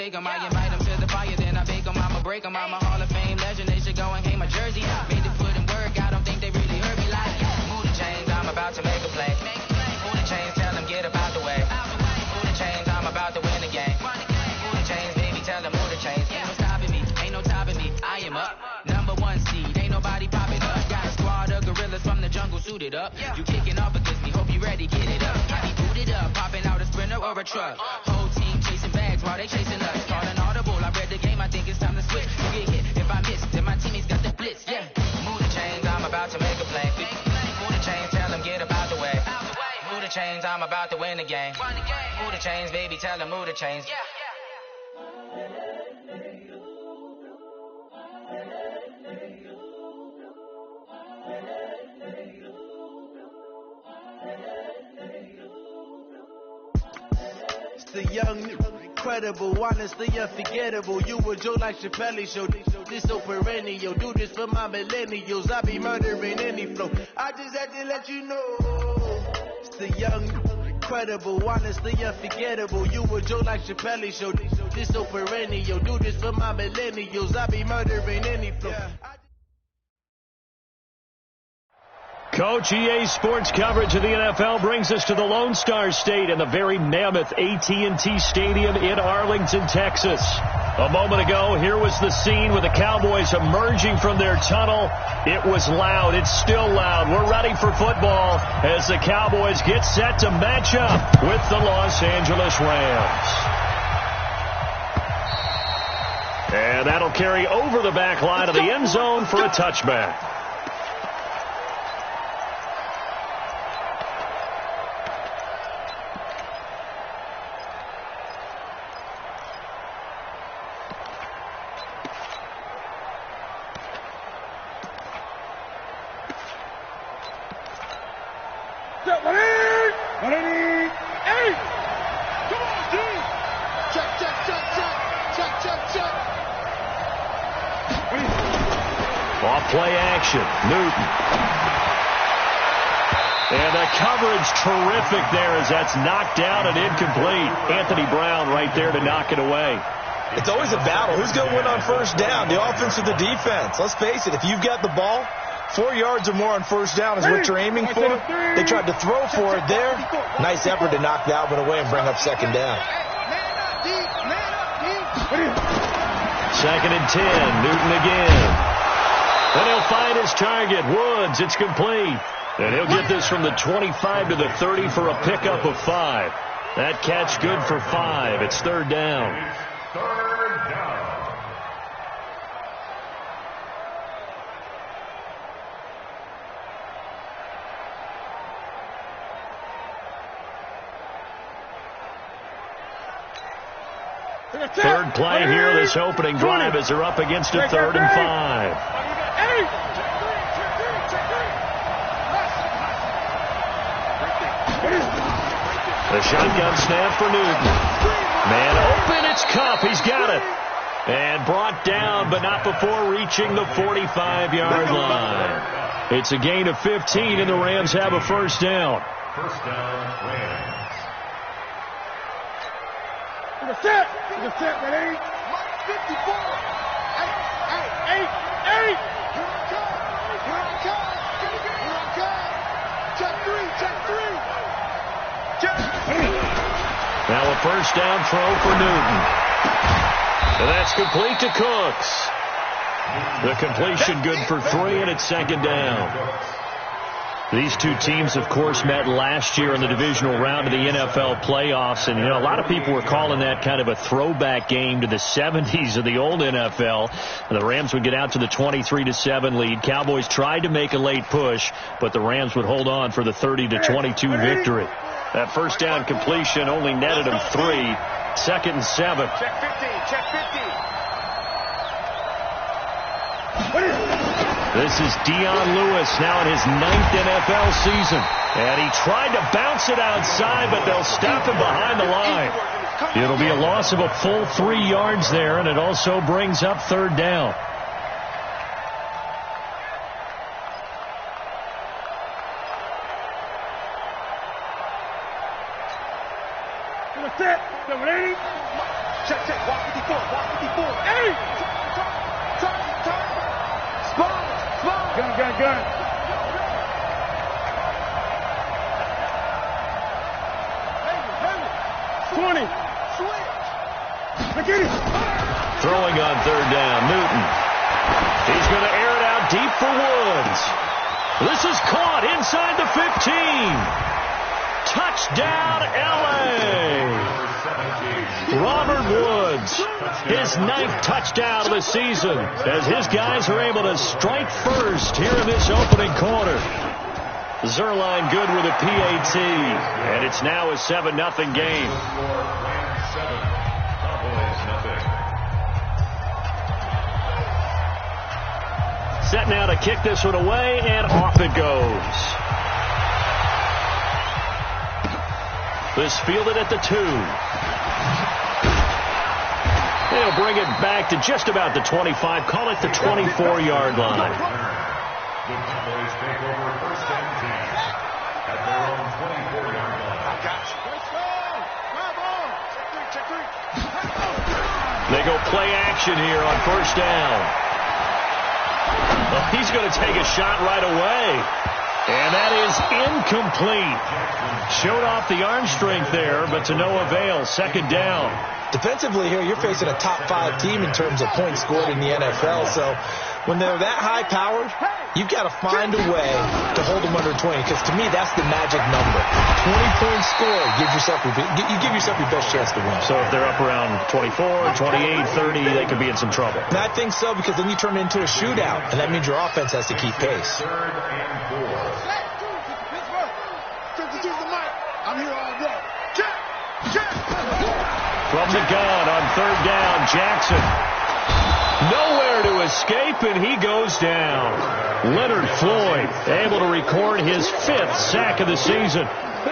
take them. I invite them to the fire, then I bake them. I'ma break them. I'm a Hall of Fame legend. They should go and hang my jersey. Made to put in work. I don't think they really heard me like. Move the chains, I'm about to make a play. Move the chains, tell them get up out the way. Move the chains, I'm about to win the game. Move the chains, baby, tell them move the chains. Ain't no stopping me, ain't no topping me. I am up, number one seed. Ain't nobody popping up. Got a squad of gorillas from the jungle suited up. You kicking off against me, hope you ready, get it up. I be booted up, popping out a sprinter or a truck. Whole team chasing bags while they chasing us. Call an audible, I read the game, I think it's time to switch. You get hit if I miss, then my teammates got the blitz. Yeah, move the chains, I'm about to make a play. Move the chains, tell them get up out the way. Move the chains, I'm about to win the game. Move the chains, baby, tell them move the chains. The young, incredible, honestly unforgettable. You a Joe like Chappelle show. This so perennial. Do this for my millennials. I be murdering any flow. I just had to let you know. It's the young, incredible, honestly unforgettable. You a Joe like Chappelle show. This so perennial. Do this for my millennials. I be murdering any flow. Coach, EA Sports coverage of the NFL brings us to the Lone Star State and the very mammoth AT&T Stadium in Arlington, Texas. A moment ago, here was the scene with the Cowboys emerging from their tunnel. It was loud. It's still loud. We're ready for football as the Cowboys get set to match up with the Los Angeles Rams. And that'll carry over the back line of the end zone for a touchback. Play action. Newton. And the coverage terrific there as that's knocked down and incomplete. Anthony Brown right there to knock it away. It's always a battle. Who's going to win on first down, the offense or the defense? Let's face it, if you've got the ball, 4 yards or more on first down is what you're aiming for. They tried to throw for it there. Nice effort to knock that one away and bring up second down. 2nd and 10. Newton again. And he'll find his target, Woods. It's complete. And he'll get this from the 25 to the 30 for a pickup of 5. That catch good for 5. It's 3rd down. Third play here, this opening drive as they're up against a 3rd and 5. The shotgun snap for Newton. Man open, it's Cup. He's got it. And brought down, but not before reaching the 45-yard line. It's a gain of 15, and the Rams have a first down. First down, Rams. The set, ready? 54. 8. Here I come. Check 3. Now a first down throw for Newton. And that's complete to Cooks. The completion good for 3, and it's 2nd down. These two teams, of course, met last year in the divisional round of the NFL playoffs. And, a lot of people were calling that kind of a throwback game to the 70s of the old NFL. The Rams would get out to the 23-7 lead. Cowboys tried to make a late push, but the Rams would hold on for the 30-22 victory. That first down completion only netted them 3. 2nd and 7. Check 50. This is Dion Lewis now in his 9th NFL season. And he tried to bounce it outside, but they'll stop him behind the line. It'll be a loss of a full 3 yards there, and it also brings up 3rd down. Check, check. Walk 54. Walk 54. Hey! Turn. Spot. Gun. 20. Switch. Throwing on third down, Newton. He's going to air it out deep for Woods. This is caught inside the 15. Touchdown, L.A. Robert Woods, his 9th touchdown of the season, as his guys are able to strike first here in this opening quarter. Zerline good with a PAT, and it's now a 7-0 game. Set now to kick this one away, and off it goes. This fielded at the 2. They'll bring it back to just about the 25. Call it the 24-yard line. The Cowboys take over first and 10 at their own 24-yard line. I got you. Check three. They go play action here on first down. Well, he's going to take a shot right away. And that is incomplete. Showed off the arm strength there, but to no avail. Second down. Defensively here, you're facing a top 5 team in terms of points scored in the NFL. So when they're that high-powered, you've got to find a way to hold them under 20. Because to me, that's the magic number. 20 points scored. You give yourself your best chance to win. So if they're up around 24, 28, 30, they could be in some trouble. And I think so, because then you turn it into a shootout, and that means your offense has to keep pace. Third and 4. I'm here all day. Check. From the gun on third down, Jackson. Nowhere to escape, and he goes down. Leonard Floyd able to record his 5th sack of the season.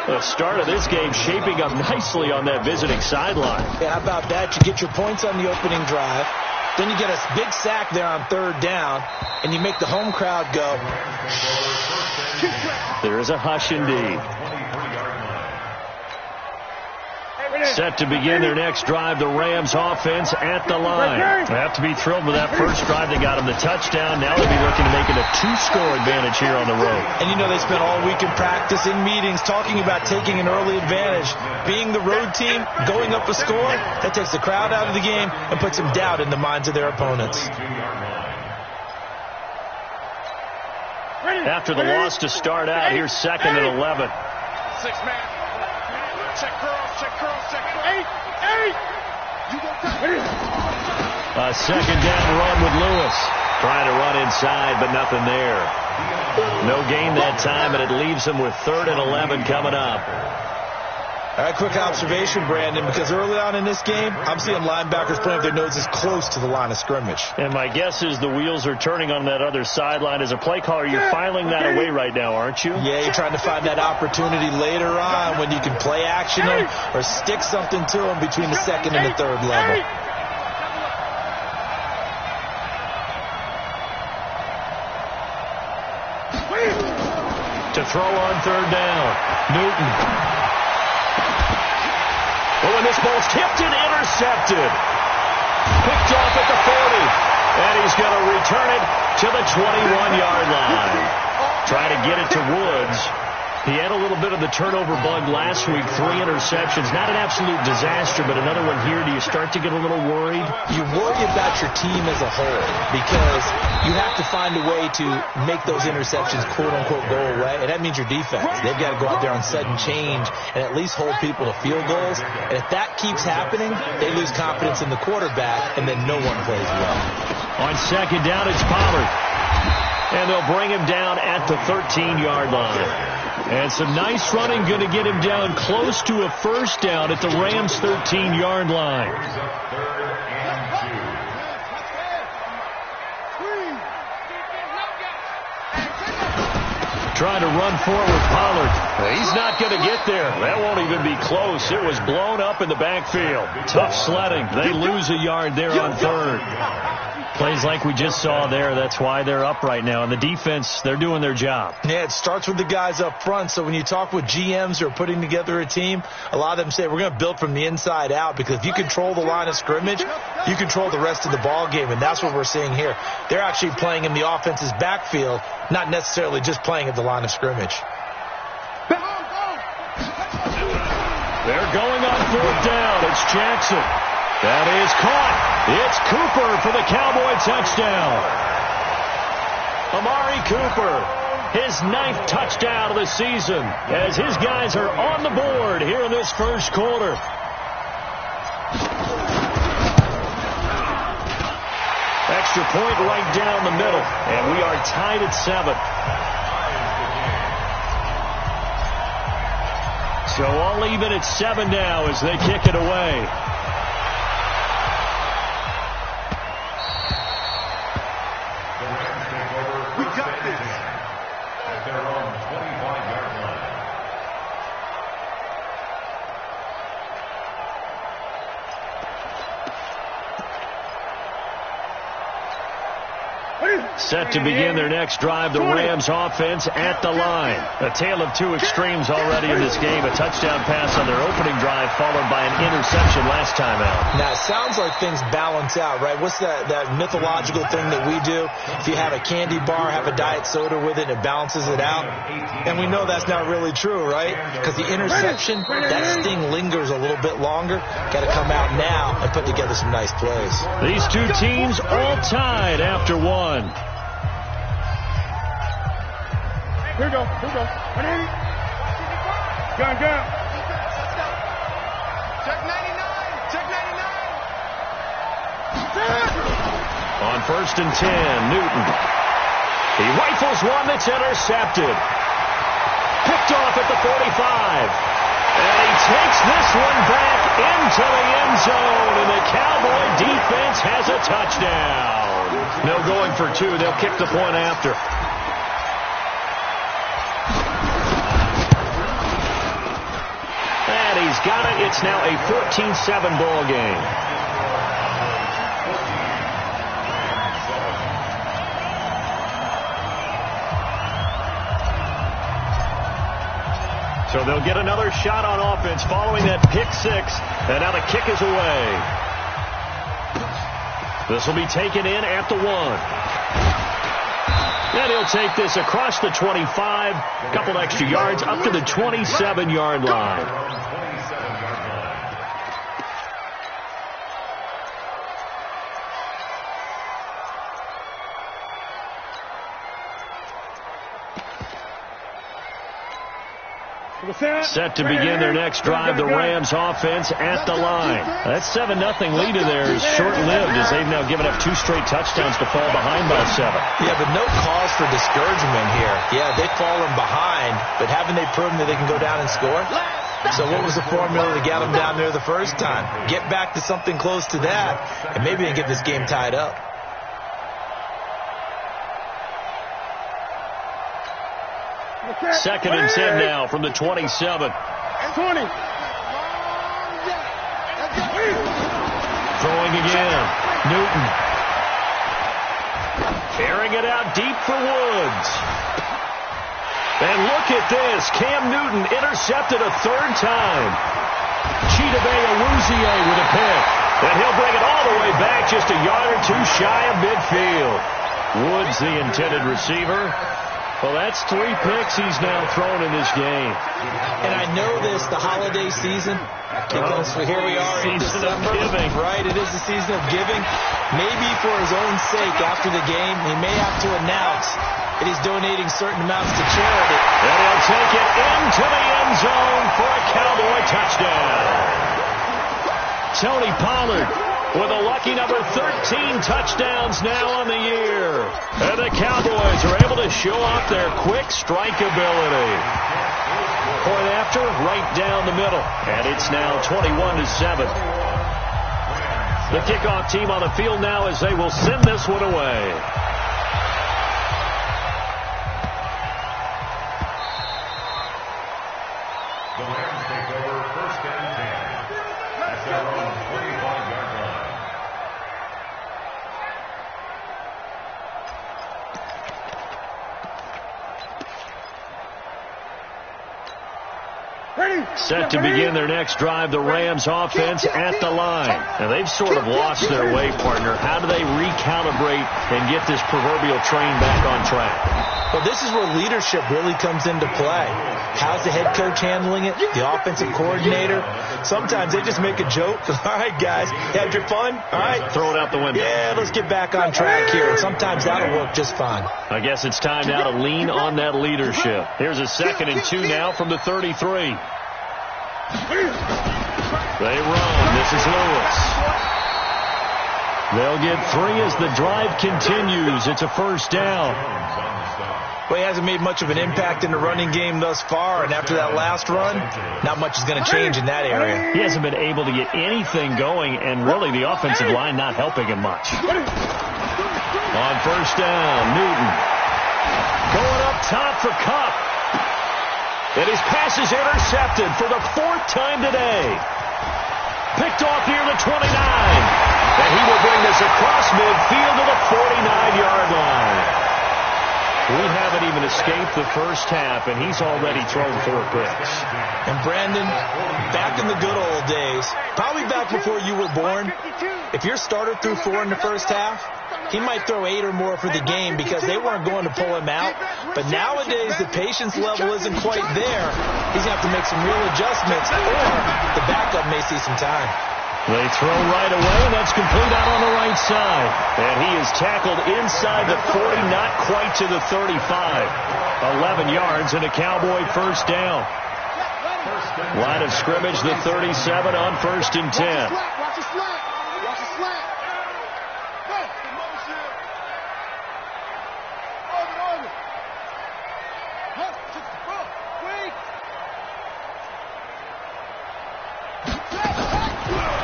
The start of this game shaping up nicely on that visiting sideline. Yeah, how about that? You get your points on the opening drive. Then you get a big sack there on third down, and you make the home crowd go. There is a hush indeed. Set to begin their next drive, the Rams offense at the line. They have to be thrilled with that first drive. They got them the touchdown. Now they'll be looking to make it a 2-score advantage here on the road. And you know they spent all week in practice, in meetings, talking about taking an early advantage. Being the road team, going up a score, that takes the crowd out of the game and puts some doubt in the minds of their opponents. After the loss to start out, here's 2nd and 11. 6-man. Check girls. 8. A second down run with Lewis. Trying to run inside, but nothing there. No gain that time, and it leaves him with 3rd and 11 coming up. All right, quick observation, Brandon, because early on in this game, I'm seeing linebackers playing with their noses close to the line of scrimmage. And my guess is the wheels are turning on that other sideline. As a play caller, you're filing that away right now, aren't you? Yeah, you're trying to find that opportunity later on when you can play action them or stick something to them between the 2nd and the 3rd level. To throw on third down, Newton. Oh, and this ball's tipped and intercepted. Picked off at the 40. And he's going to return it to the 21-yard line. Trying to get it to Woods. He had a little bit of the turnover bug last week. 3 interceptions. Not an absolute disaster, but another one here. Do you start to get a little worried? You worry about your team as a whole because you have to find a way to make those interceptions, quote-unquote, go away. And that means your defense. They've got to go out there on sudden change and at least hold people to field goals. And if that keeps happening, they lose confidence in the quarterback, and then no one plays well. On second down, it's Pollard. And they'll bring him down at the 13-yard line. And some nice running going to get him down close to a first down at the Rams' 13-yard line. Trying to run forward with Pollard. He's not going to get there. That won't even be close. It was blown up in the backfield. Tough sledding. They lose a yard there on third. Plays like we just saw there, that's why they're up right now. And the defense, they're doing their job. Yeah, it starts with the guys up front. So when you talk with GMs who are putting together a team, a lot of them say we're going to build from the inside out, because if you control the line of scrimmage, you control the rest of the ball game, and that's what we're seeing here. They're actually playing in the offense's backfield, not necessarily just playing at the line of scrimmage. They're going on 4th down. It's Jackson. That is caught. It's Cooper for the Cowboy touchdown. Amari Cooper, his 9th touchdown of the season, as his guys are on the board here in this first quarter. Extra point right down the middle, and we are tied at 7. So all even at 7 now as they kick it away. We got this. At their own 25-yard line. Set to begin their next drive, the Rams offense at the line. A tale of two extremes already in this game. A touchdown pass on their opening drive followed by an interception last time out. Now, it sounds like things balance out, right? What's that mythological thing that we do? If you have a candy bar, have a diet soda with it, it balances it out. And we know that's not really true, right? Because the interception, that sting lingers a little bit longer. Got to come out now and put together some nice plays. These two teams all tied after 1. Here we go. Gun. Check 99. On 1st and 10, Newton. He rifles one that's intercepted. Picked off at the 45. And he takes this one back into the end zone, and the Cowboy defense has a touchdown. No going for 2. They'll kick the point after. And he's got it. It's now a 14-7 ball game. So they'll get another shot on offense following that pick 6. And now the kick is away. This will be taken in at the 1. And he'll take this across the 25. A couple extra yards up to the 27-yard line. Set to begin their next drive, the Rams offense at the line. That 7-0 lead of theirs short-lived as they've now given up 2 straight touchdowns to fall behind by 7. Yeah, but no cause for discouragement here. Yeah, they've fallen behind, but haven't they proven that they can go down and score? So what was the formula to get them down there the first time? Get back to something close to that, and maybe they can get this game tied up. Second and 10 now from the 27. 20. Throwing again. Newton. Carrying it out deep for Woods. And look at this. Cam Newton intercepted a 3rd time. Chidobe Awuzie with a pick. And he'll bring it all the way back just a yard or 2 shy of midfield. Woods, the intended receiver. Well, that's 3 picks he's now thrown in this game. And I know this, the holiday season. So here we are in December. Giving. Right, it is the season of giving. Maybe for his own sake after the game, he may have to announce that he's donating certain amounts to charity. And he'll take it into the end zone for a Cowboy touchdown. Tony Pollard with a lucky number 13 touchdowns now on the year. And the Cowboys are able to show off their quick strike ability. Point after, right down the middle. And it's now 21-7. The kickoff team on the field now as they will send this one away. The Rams take over 1st and 10. At their own 25-yard line. Set to begin their next drive, the Rams offense at the line. Now, they've sort of lost their way, partner. How do they recalibrate and get this proverbial train back on track? Well, this is where leadership really comes into play. How's the head coach handling it? The offensive coordinator? Sometimes they just make a joke. All right, guys, had your fun? All right. Throw it out the window. Yeah, let's get back on track here. And sometimes that'll work just fine. I guess it's time now to lean on that leadership. Here's a 2nd and 2 now from the 33. They run. This is Lewis. They'll get 3 as the drive continues. It's a first down. Well, he hasn't made much of an impact in the running game thus far, and after that last run, not much is going to change in that area. He hasn't been able to get anything going, and really the offensive line not helping him much. On first down, Newton going up top for Kupp. And his pass is intercepted for the 4th time today. Picked off near the 29. And he will bring this across midfield to the 49-yard line. We haven't even escaped the first half, and he's already thrown 4 picks. And Brandon, back in the good old days, probably back before you were born, if your starter threw 4 in the first half, he might throw 8 or more for the game because they weren't going to pull him out. But nowadays, the patience level isn't quite there. He's going to have to make some real adjustments, or the backup may see some time. They throw right away, and that's complete out on the right side. And he is tackled inside the 40, not quite to the 35. 11 yards and a Cowboy first down. Line of scrimmage, the 37 on 1st and 10. Watch the slant. Watch the slant. Go. Over. Wait.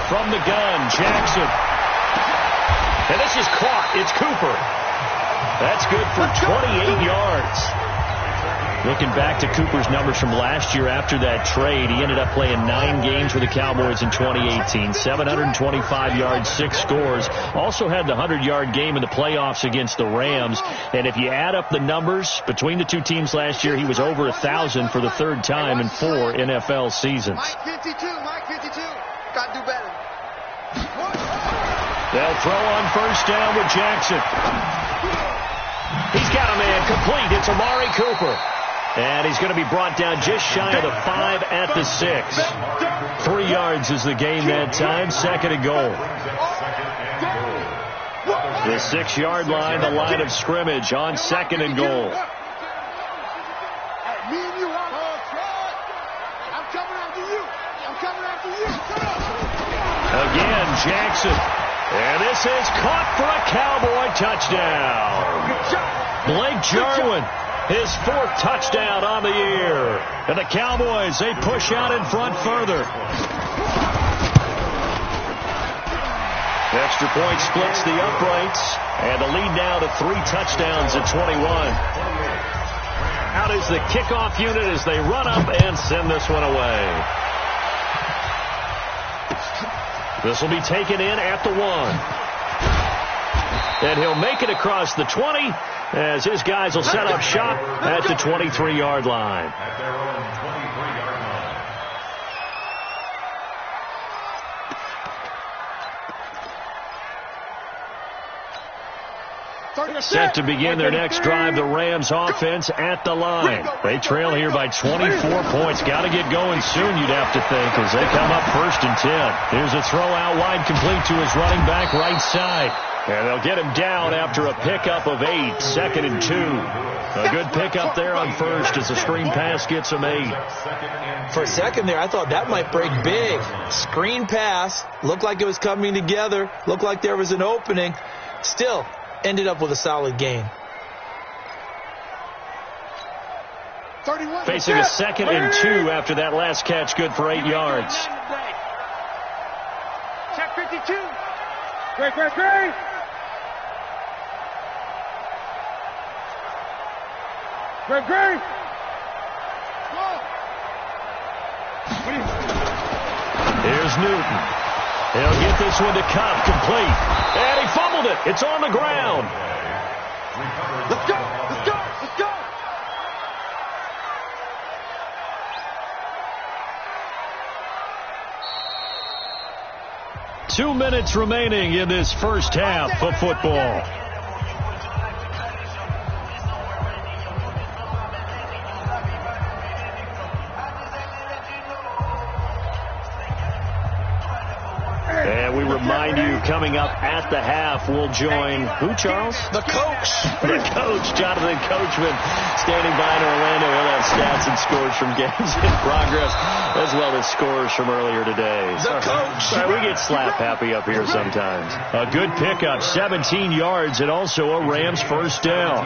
From the gun, Jackson. And this is caught. It's Cooper. That's good for 28 yards. Looking back to Cooper's numbers from last year after that trade, he ended up playing 9 games with the Cowboys in 2018. 725 yards, 6 scores. Also had the 100-yard game in the playoffs against the Rams. And if you add up the numbers between the two teams last year, he was over 1,000 for the 3rd time in 4 NFL seasons. Mike 52. Got to do better. They'll throw on first down with Jackson. He's got a man complete. It's Amari Cooper. And he's going to be brought down just shy of the 5 at the 6. 3 yards is the gain that time. 2nd and goal. The 6-yard line, the line of scrimmage on 2nd and goal. Again, Jackson. And this is caught for a Cowboy touchdown. Blake Jarwin, his 4th touchdown on the year. And the Cowboys, they push out in front further. Extra point splits the uprights. And the lead now to 3 touchdowns at 21. Out is the kickoff unit as they run up and send this one away. This will be taken in at the 1. And he'll make it across the 20 as his guys will set up shop at the 23-yard line. At their own 23-yard line. Set to begin their next drive, the Rams offense at the line. They trail here by 24 points. Got to get going soon, you'd have to think, as they come up 1st and 10. Here's a throw out wide, complete to his running back right side. And they'll get him down after a pickup of 8, 2nd and 2. A good pickup there on 1st as the screen pass gets him 8. For a second there, I thought that might break big. Screen pass, looked like it was coming together, looked like there was an opening. Still, ended up with a solid gain. Facing a 2nd and 2 after that last catch, good for 8 yards. Check 52. Great. Here's Newton. He'll get this one to Kupp, complete. And he fumbled it. It's on the ground. Let's go. 2 minutes remaining in this first half of football. And we remind you, coming up at the half, we'll join who, Charles? The coach. The coach, Jonathan Coachman, standing by in Orlando. He'll have stats and scores from games in progress, as well as scores from earlier today. The coach. Sorry, we get slap happy up here sometimes. A good pickup, 17 yards, and also a Rams first down.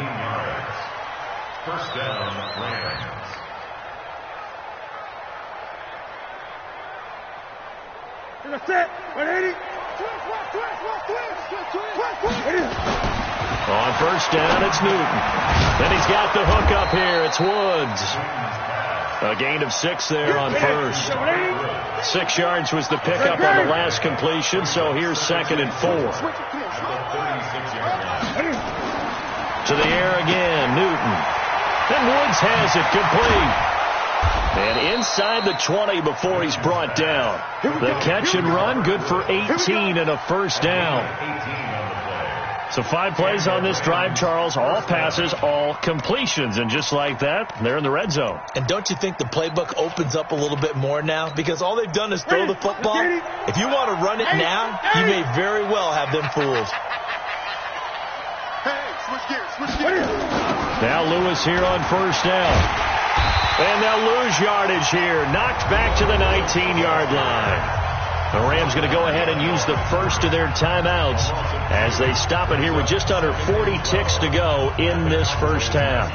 First down, Rams. Set. 180. On first down, it's Newton. Then he's got the hook up here. It's Woods. A gain of 6 there on first. 6 yards was the pickup on the last completion, so here's 2nd and 4. To the air again, Newton. And Woods has it complete. And inside the 20 before he's brought down. The catch and run, good for 18 and a first down. So 5 plays on this drive, Charles. All passes, all completions. And just like that, they're in the red zone. And don't you think the playbook opens up a little bit more now? Because all they've done is throw the football. If you want to run it now, you may very well have them fooled. Switch gears. Now Lewis here on first down. And they'll lose yardage here. Knocked back to the 19-yard line. The Rams going to go ahead and use the first of their timeouts as they stop it here with just under 40 ticks to go in this first half.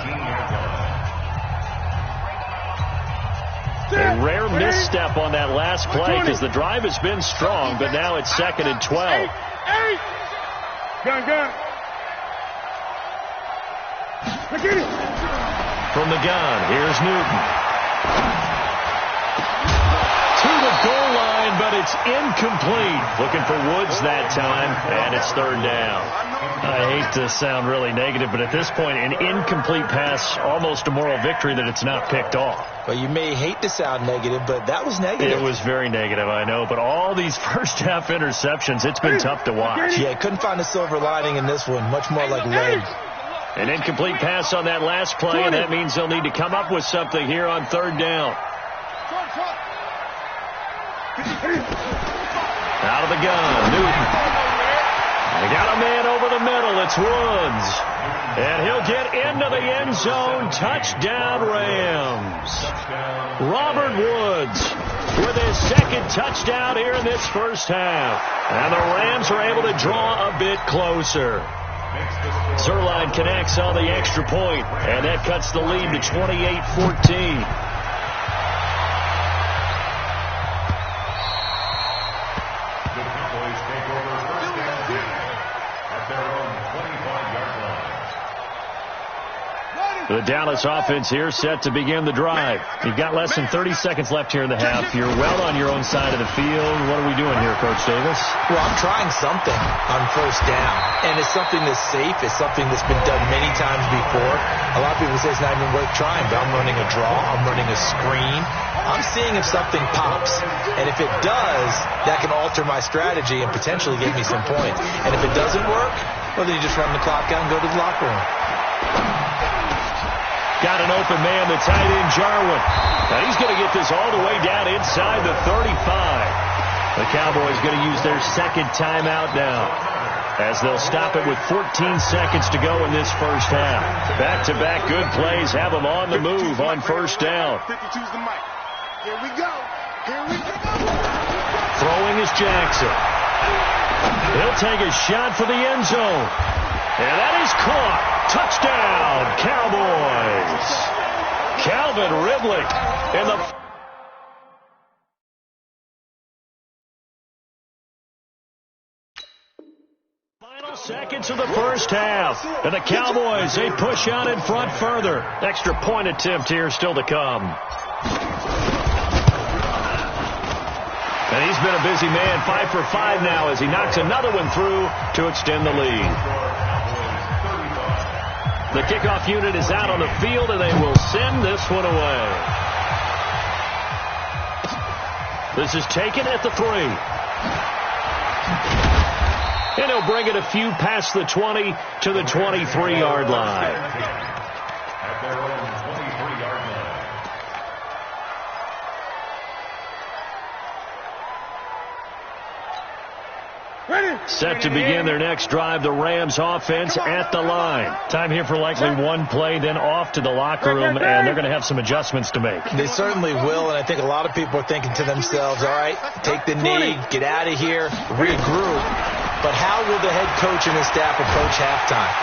A rare misstep on that last play because the drive has been strong, but now it's 2nd and 12. Gun. From the gun, here's Newton. To the goal line, but it's incomplete. Looking for Woods that time, and it's 3rd down. I hate to sound really negative, but at this point, an incomplete pass, almost a moral victory that it's not picked off. Well, you may hate to sound negative, but that was negative. It was very negative, I know, but all these first-half interceptions, it's been tough to watch. Yeah, couldn't find a silver lining in this one. Much more like lead. An incomplete pass on that last play, and that means they'll need to come up with something here on 3rd down. Out of the gun, Newton. They got a man over the middle. It's Woods. And he'll get into the end zone. Touchdown, Rams. Robert Woods with his 2nd touchdown here in this first half. And the Rams are able to draw a bit closer. Zerline connects on the extra point, and that cuts the lead to 28-14. The Cowboys take over first and 10 at their own 25-yard line. The Dallas offense here set to begin the drive. You've got less than 30 seconds left here in the half. You're well on your own side of the field. What are we doing here, Coach Davis? Well, I'm trying something on first down. And it's something that's safe. It's something that's been done many times before. A lot of people say it's not even worth trying, but I'm running a draw. I'm running a screen. I'm seeing if something pops. And if it does, that can alter my strategy and potentially give me some points. And if it doesn't work, well, then you just run the clock out and go to the locker room. Got an open man, the tight end, Jarwin. Now he's going to get this all the way down inside the 35. The Cowboys going to use their 2nd timeout now, as they'll stop it with 14 seconds to go in this first half. Back-to-back good plays have them on the move on first down. 52's the mic. Here we go. Throwing is Jackson. He'll take a shot for the end zone. And that is caught. Touchdown, Cowboys. Calvin Ridley in the... Final seconds of the first half. And the Cowboys, they push out in front further. Extra point attempt here still to come. And he's been a busy man, 5 for 5 now as he knocks another one through to extend the lead. The kickoff unit is out on the field, and they will send this one away. This is taken at the 3. And he'll bring it a few past the 20 to the 23-yard line. At their own 23-yard line. Set to begin their next drive, the Rams offense at the line. Time here for likely one play, then off to the locker room, and they're going to have some adjustments to make. They certainly will, and I think a lot of people are thinking to themselves, all right, take the knee, get out of here, regroup. But how will the head coach and his staff approach halftime?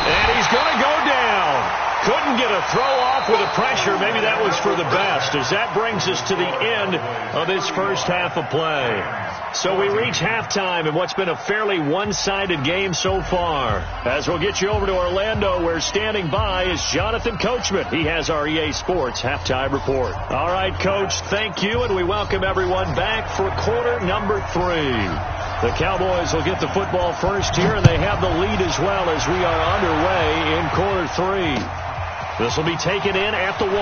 And he's going to go down. Couldn't get a throw off with the pressure. Maybe that was for the best, as that brings us to the end of this first half of play. So we reach halftime in what's been a fairly one-sided game so far. As we'll get you over to Orlando, where standing by is Jonathan Coachman. He has our EA Sports halftime report. All right, Coach, thank you, and we welcome everyone back for quarter number 3. The Cowboys will get the football first here, and they have the lead as well as we are underway in quarter 3. This will be taken in at the 1.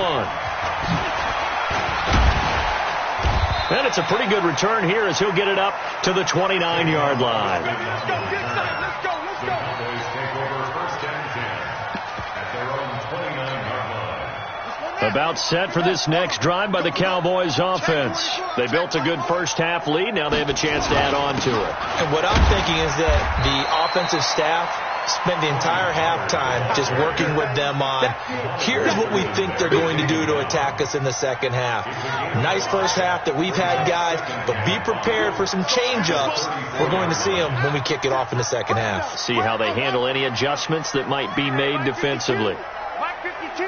And it's a pretty good return here as he'll get it up to the 29-yard line. Let's go, let's go. The Cowboys take over first and 10 at their own 29-yard line. About set for this next drive by the Cowboys offense. They built a good first half lead. Now they have a chance to add on to it. And what I'm thinking is that the offensive staff spend the entire halftime just working with them on, here's what we think they're going to do to attack us in the second half. Nice first half that we've had, guys, but be prepared for some change-ups. We're going to see them when we kick it off in the second half. See how they handle any adjustments that might be made defensively. Mike 52.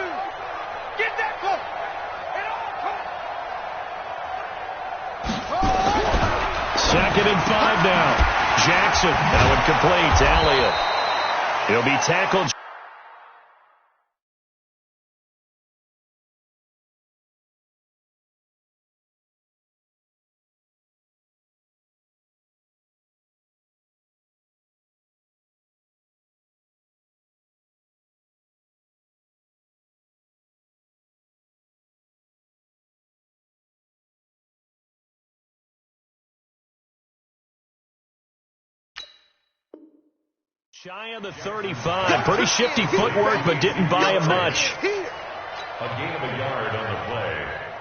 Get that close. Second and 5 now. Jackson, that one complete. Elliott. He'll be tackled. Shy of the 35. Pretty shifty footwork, but didn't buy him much. A gain of a yard on the play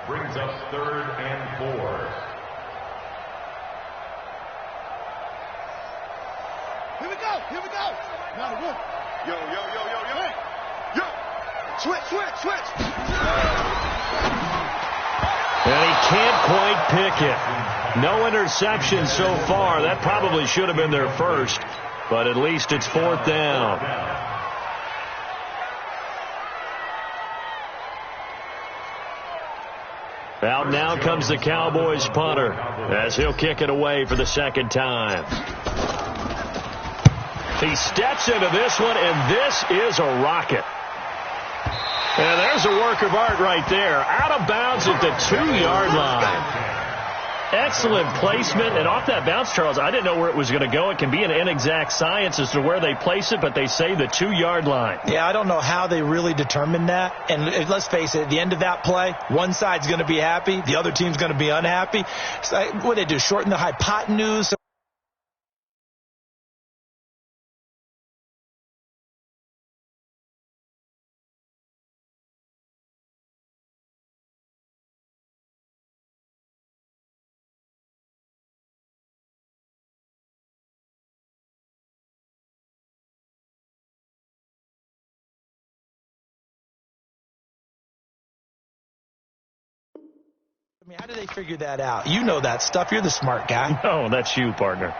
brings up 3rd and 4. Here we go. Now the one. Yo. Switch. And he can't quite pick it. No interception so far. That probably should have been their first. But at least it's 4th down. Out now comes the Cowboys punter as he'll kick it away for the second time. He steps into this one, and this is a rocket. And there's a work of art right there. Out of bounds at the 2-yard line. Excellent placement, and off that bounce, Charles, I didn't know where it was going to go. It can be an inexact science as to where they place it, but they say the 2-yard line. Yeah, I don't know how they really determined that. And let's face it, at the end of that play, one side's going to be happy, the other team's going to be unhappy. So what do they do, shorten the hypotenuse? I mean, how do they figure that out? You know that stuff. You're the smart guy. No, that's you, partner.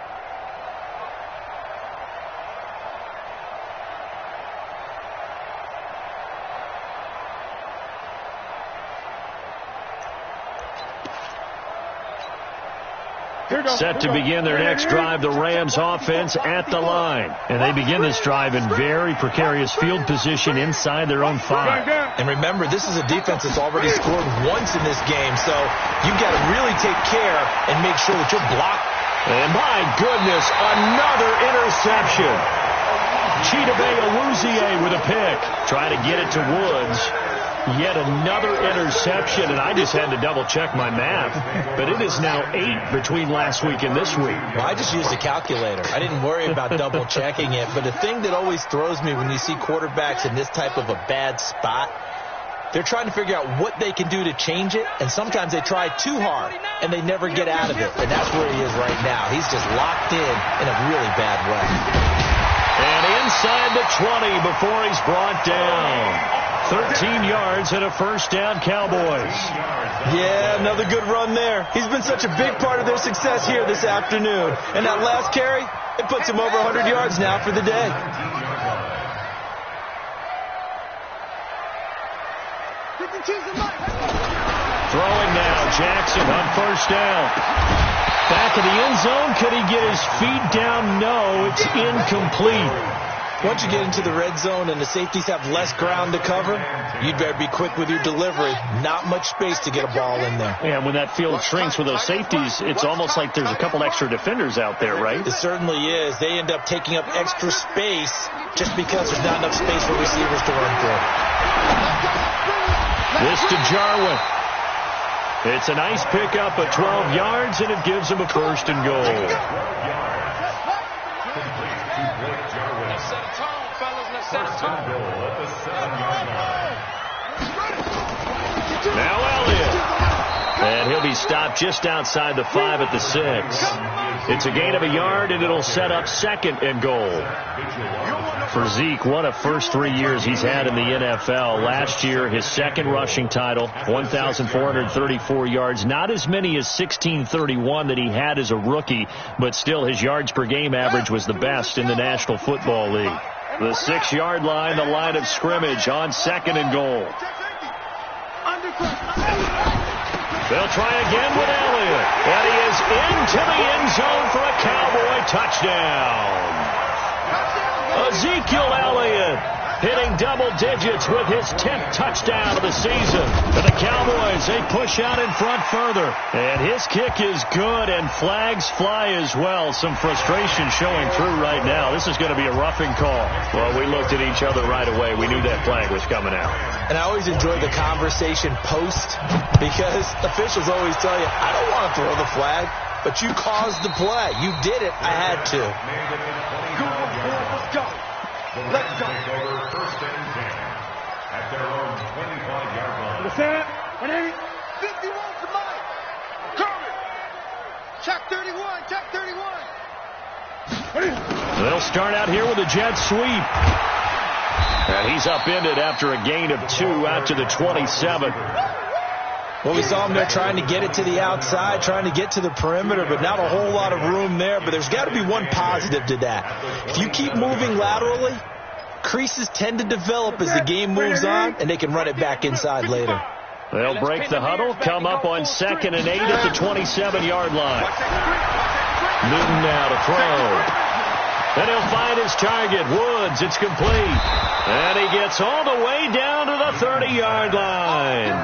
Set to begin their next drive, the Rams offense at the line. And they begin this drive in very precarious field position inside their own 5. And remember, this is a defense that's already scored once in this game, so you've got to really take care and make sure that you're blocked. And my goodness, another interception. Chidobe Awuzie with a pick. Trying to get it to Woods. Yet another interception, and I just had to double-check my math. But it is now 8 between last week and this week. Well, I just used a calculator. I didn't worry about double-checking it. But the thing that always throws me when you see quarterbacks in this type of a bad spot, they're trying to figure out what they can do to change it, and sometimes they try too hard, and they never get out of it. And that's where he is right now. He's just locked in a really bad way. And inside the 20 before he's brought down. 13 yards and a first down, Cowboys. Yeah, another good run there. He's been such a big part of their success here this afternoon. And that last carry, it puts him over 100 yards now for the day. Throwing now, Jackson on first down. Back in the end zone, could he get his feet down? No, it's incomplete. Once you get into the red zone and the safeties have less ground to cover, you'd better be quick with your delivery. Not much space to get a ball in there. Yeah, when that field shrinks with those safeties, it's almost like there's a couple extra defenders out there, right? It certainly is. They end up taking up extra space just because there's not enough space for receivers to run through. This to Jarwin. It's a nice pickup at 12 yards, and it gives him a first and goal. Now Elliott. And he'll be stopped just outside the 5 at the 6. It's a gain of a yard, and it'll set up second and goal. For Zeke, what a first 3 years he's had in the NFL. Last year, his second rushing title, 1,434 yards. Not as many as 1,631 that he had as a rookie, but still his yards per game average was the best in the National Football League. The 6-yard line, the line of scrimmage on second and goal. They'll try again with Elliott. And he is into the end zone for a Cowboy touchdown. Ezekiel Elliott hitting double digits with his 10th touchdown of the season. For the Cowboys, they push out in front further. And his kick is good, and flags fly as well. Some frustration showing through right now. This is going to be a roughing call. Well, we looked at each other right away. We knew that flag was coming out. And I always enjoy the conversation post because officials always tell you, I don't want to throw the flag, but you caused the play. You did it. I had to. Let's go. Let's go. First and 10 at their own 25-yard line. Understand? 51 for Mike. Kermit. Check 31. Check 31. They'll start out here with a jet sweep. And he's upended after a gain of 2 out to the 27. Well, we saw him there trying to get it to the outside, trying to get to the perimeter, but not a whole lot of room there. But there's got to be one positive to that. If you keep moving laterally, creases tend to develop as the game moves on, and they can run it back inside later. They'll break the huddle, come up on 2nd and 8 at the 27-yard line. Newton now to throw. Then he'll find his target, Woods. It's complete. And he gets all the way down to the 30-yard line.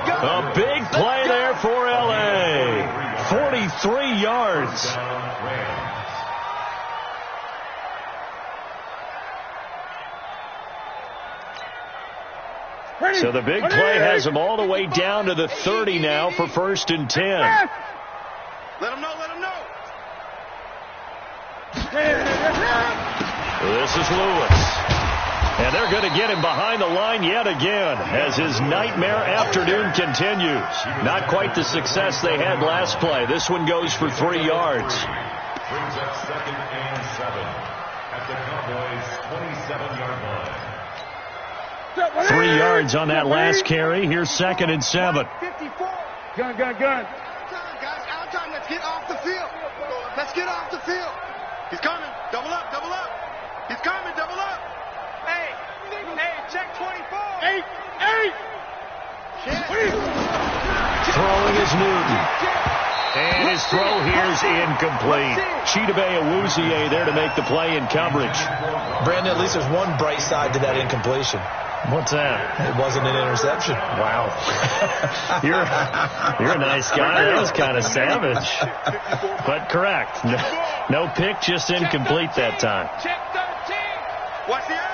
A big play there for L.A. 43 yards. So the big play has him all the way down to the 30 now for 1st and 10. Let him know, let him know. This is Lewis. And they're going to get him behind the line yet again as his nightmare afternoon continues. Not quite the success they had last play. This one goes for 3 yards. Brings up 2nd and 7 at the Cowboys' 27-yard line. 3 yards on that last carry. Here's 2nd and 7. 54. Gun. Out of time, guys. Out of time. Let's get off the field. Let's get off the field. He's coming. Double up. He's coming. Double up. Hey, check 24. 8. Throwing is Newton. And his throw here is incomplete. Chidobe Awuzie there to make the play in coverage. Brandon, at least there's one bright side to that incompletion. What's that? It wasn't an interception. Wow. You're a nice guy. That was kind of savage. But correct. No pick, just incomplete that time. Check 13. Watch the eye.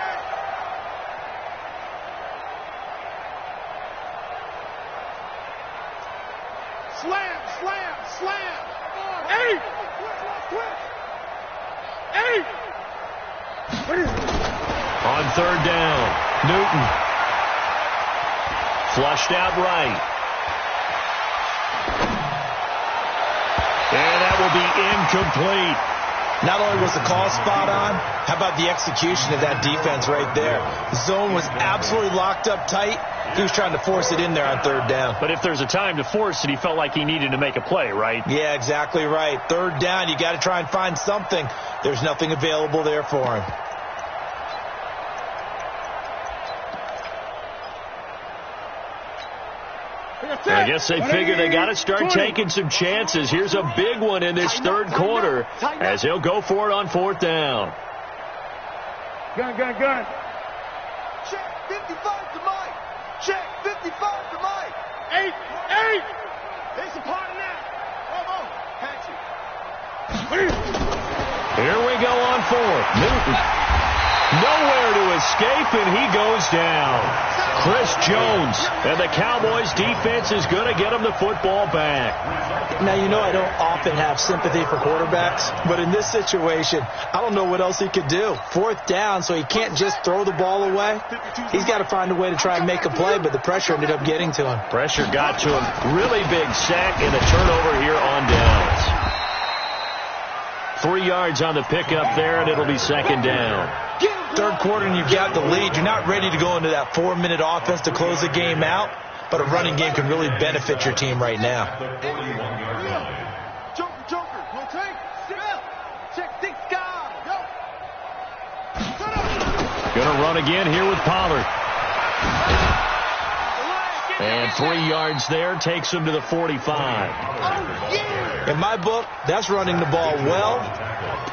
On third down, Newton. Flushed out right. And that will be incomplete. Not only was the call spot on, how about the execution of that defense right there? The zone was absolutely locked up tight. He was trying to force it in there on third down. But if there's a time to force it, he felt like he needed to make a play, right? Yeah, exactly right. Third down, you got to try and find something. There's nothing available there for him. I guess they figure they got to start taking some chances. Here's a big one in this third quarter as he'll go for it on fourth down. Gun. Check 55 to Mike. Check 55 to Mike. 8. There's a part of that. Come on. Catch it. Here we go on fourth. Newton. Nowhere to escape, and he goes down. Chris Jones, and the Cowboys defense is going to get him the football back. Now, you know I don't often have sympathy for quarterbacks, but in this situation, I don't know what else he could do. Fourth down, so he can't just throw the ball away. He's got to find a way to try and make a play, but the pressure ended up getting to him. Pressure got to him. Really big sack and a turnover here on downs. 3 yards on the pickup there, and it'll be second down. Third quarter and you've got the lead. You're not ready to go into that 4-minute offense to close the game out, but a running game can really benefit your team right now. Joker, no take. Check 6 guys. Gonna run again here with Pollard. And 3 yards there takes him to the 45. In my book, that's running the ball well,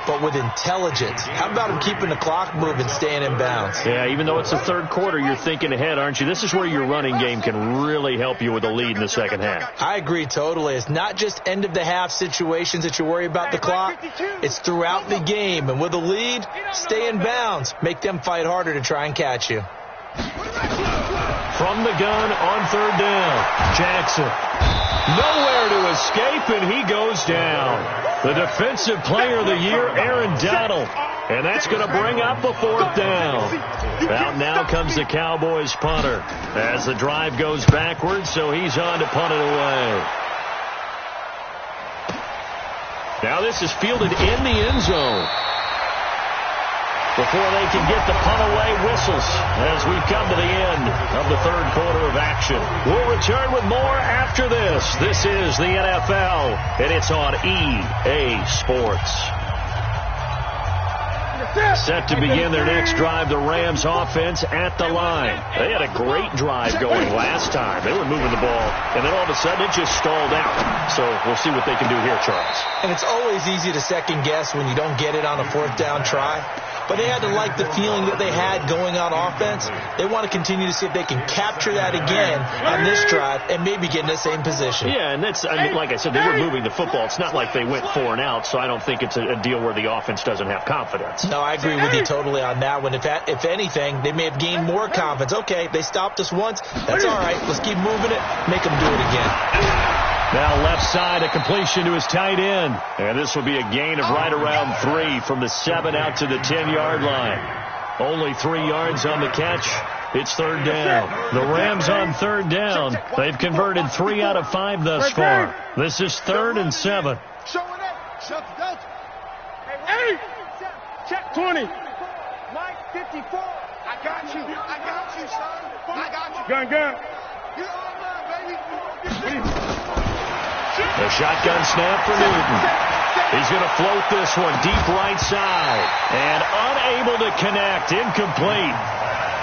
but with intelligence. How about him keeping the clock moving, staying in bounds? Yeah, even though it's the third quarter, you're thinking ahead, aren't you? This is where your running game can really help you with a lead in the second half. I agree totally. It's not just end-of-the-half situations that you worry about the clock. It's throughout the game. And with a lead, stay in bounds. Make them fight harder to try and catch you. From the gun on third down, Jackson. Nowhere to escape, and he goes down. The defensive player of the year, Aaron Donald. And that's going to bring up a fourth down. Out now comes the Cowboys punter as the drive goes backwards, so he's on to punt it away. Now this is fielded in the end zone before they can get the punt-away whistles as we've come to the end of the third quarter of action. We'll return with more after this. This is the NFL, and it's on EA Sports. Set to begin their next drive, the Rams offense at the line. They had a great drive going last time. They were moving the ball, and then all of a sudden it just stalled out. So we'll see what they can do here, Charles. And it's always easy to second-guess when you don't get it on a fourth down try. But they had to like the feeling that they had going on offense. They want to continue to see if they can capture that again on this drive and maybe get in the same position. Yeah, and that's, I mean, like I said, they were moving the football. It's not like they went 4 and out, so I don't think it's a deal where the offense doesn't have confidence. No, I agree with you totally on that one. If anything, they may have gained more confidence. Okay, they stopped us once. That's all right. Let's keep moving it. Make them do it again. Now left side, a completion to his tight end. And this will be a gain of right around 3 from the 7 out to the 10-yard line. Only 3 yards on the catch. It's third down. The Rams on third down. They've converted 3 out of 5 thus far. This is 3rd and 7. Showing it. Hey, check 20. Mike 54. I got you, son. I got you. Gun. You're all mine, baby. The shotgun snap for Newton. He's going to float this one deep right side. And unable to connect. Incomplete.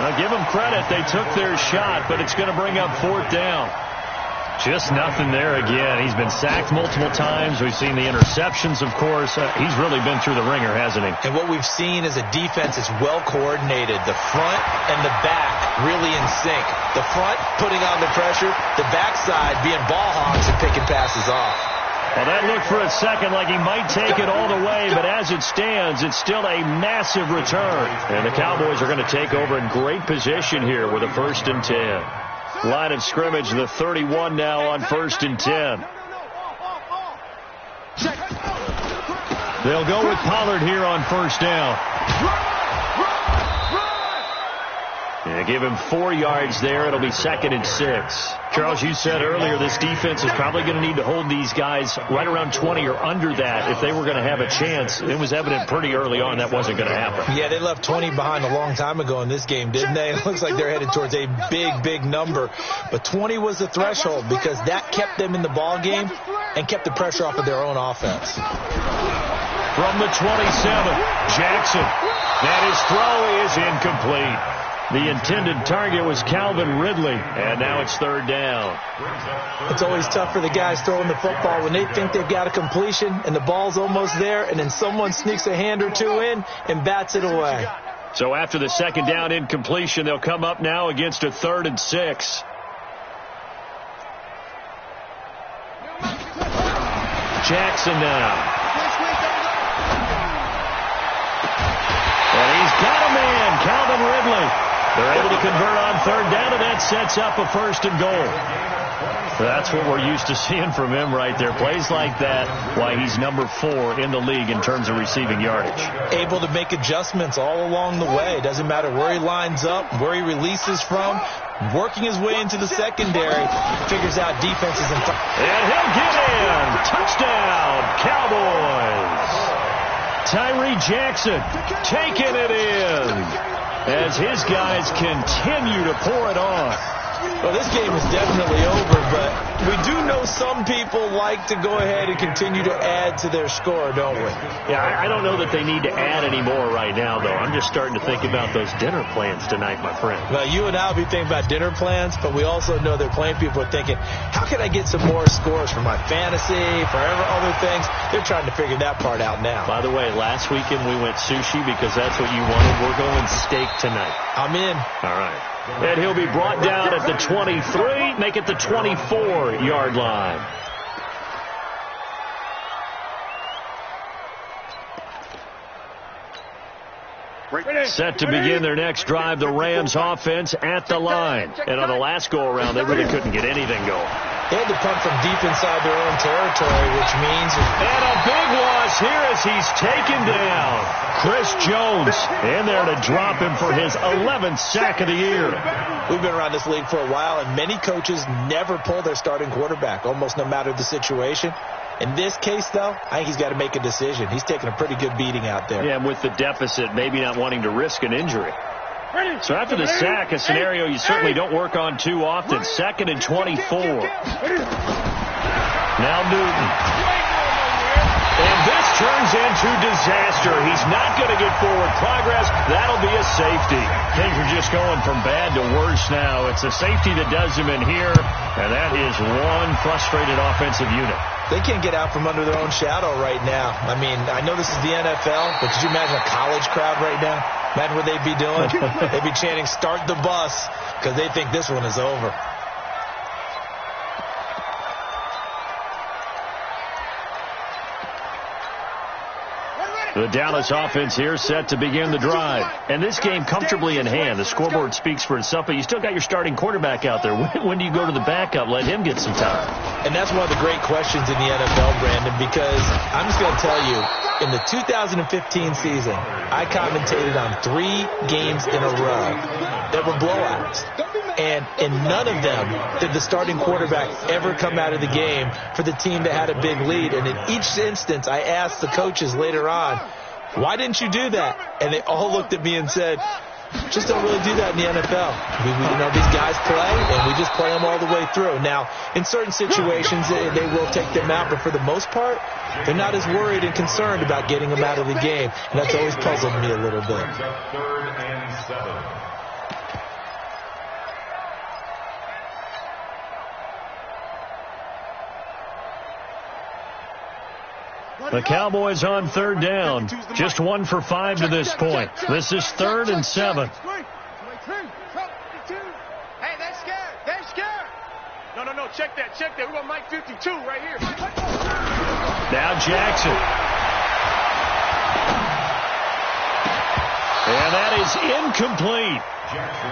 Now give them credit. They took their shot, but it's going to bring up fourth down. Just nothing there again. He's been sacked multiple times. We've seen the interceptions, of course. He's really been through the ringer, hasn't he? And what we've seen is a defense that's well coordinated. The front and the back really in sync. The front putting on the pressure. The backside being ball hogs and picking passes off. Well, that looked for a second like he might take it all the way, but as it stands, it's still a massive return. And the Cowboys are going to take over in great position here with a 1st and 10. Line of scrimmage, the 31 now on 1st and 10. They'll go with Pollard here on first down. Yeah, give him 4 yards there. It'll be 2nd and 6. Charles, you said earlier this defense is probably going to need to hold these guys right around 20 or under that if they were going to have a chance. It was evident pretty early on that wasn't going to happen. Yeah, they left 20 behind a long time ago in this game, didn't they? It looks like they're headed towards a big, big number. But 20 was the threshold because that kept them in the ball game and kept the pressure off of their own offense. From the 27, Jackson. And his throw is incomplete. The intended target was Calvin Ridley, and now it's 3rd down. It's always tough for the guys throwing the football when they think they've got a completion and the ball's almost there, and then someone sneaks a hand or two in and bats it away. So after the 2nd down incompletion, they'll come up now against a 3rd and 6. Jackson now. And he's got a man, Calvin Ridley. They're able to convert on 3rd down, and that sets up a 1st and goal. That's what we're used to seeing from him right there. Plays like that, why he's number 4 in the league in terms of receiving yardage. Able to make adjustments all along the way. Doesn't matter where he lines up, where he releases from. Working his way into the secondary, figures out defenses. And he'll get in. Touchdown, Cowboys. Tyree Jackson taking it in as his guys continue to pour it on. Well, this game is definitely over, but we do know some people like to go ahead and continue to add to their score, don't we? Yeah, I don't know that they need to add any more right now, though. I'm just starting to think about those dinner plans tonight, my friend. Well, you and I will be thinking about dinner plans, but we also know they're playing people are thinking, how can I get some more scores for my fantasy, for other things? They're trying to figure that part out now. By the way, last weekend we went sushi because that's what you wanted. We're going steak tonight. I'm in. All right. And he'll be brought down at the 23, make it the 24-yard line. Set to begin their next drive, the Rams offense at the line. And on the last go-around, they really couldn't get anything going. They had to punt from deep inside their own territory, which means... And a big loss here as he's taken down. Chris Jones in there to drop him for his 11th sack of the year. We've been around this league for a while, and many coaches never pull their starting quarterback, almost no matter the situation. In this case, though, I think he's got to make a decision. He's taking a pretty good beating out there. Yeah, and with the deficit, maybe not wanting to risk an injury. So after the sack, a scenario you certainly don't work on too often. 2nd and 24. Now Newton. And this turns into disaster. He's not going to get forward progress. That'll be a safety. Things are just going from bad to worse now. It's a safety that does him in here, and that is one frustrated offensive unit. They can't get out from under their own shadow right now. I mean, I know this is the NFL, but could you imagine a college crowd right now? Imagine what they'd be doing. They'd be chanting, "Start the bus," because they think this one is over. The Dallas offense here set to begin the drive. And this game comfortably in hand. The scoreboard speaks for itself, but you still got your starting quarterback out there. When do you go to the backup? Let him get some time. And that's one of the great questions in the NFL, Brandon, because I'm just going to tell you, in the 2015 season, I commentated on 3 games in a row that were blowouts. And in none of them did the starting quarterback ever come out of the game for the team that had a big lead. And in each instance, I asked the coaches later on, why didn't you do that? And they all looked at me and said, just don't really do that in the NFL. You know, these guys play, and we just play them all the way through. Now, in certain situations, they will take them out, but for the most part, they're not as worried and concerned about getting them out of the game. And that's always puzzled me a little bit. 3rd and 7. The Cowboys on 3rd down. Just 1 for 5 to this point. This is 3rd and 7. Hey, they're scared. They're scared. No, check that. We got Mike 52 right here. Now Jackson. And that is incomplete.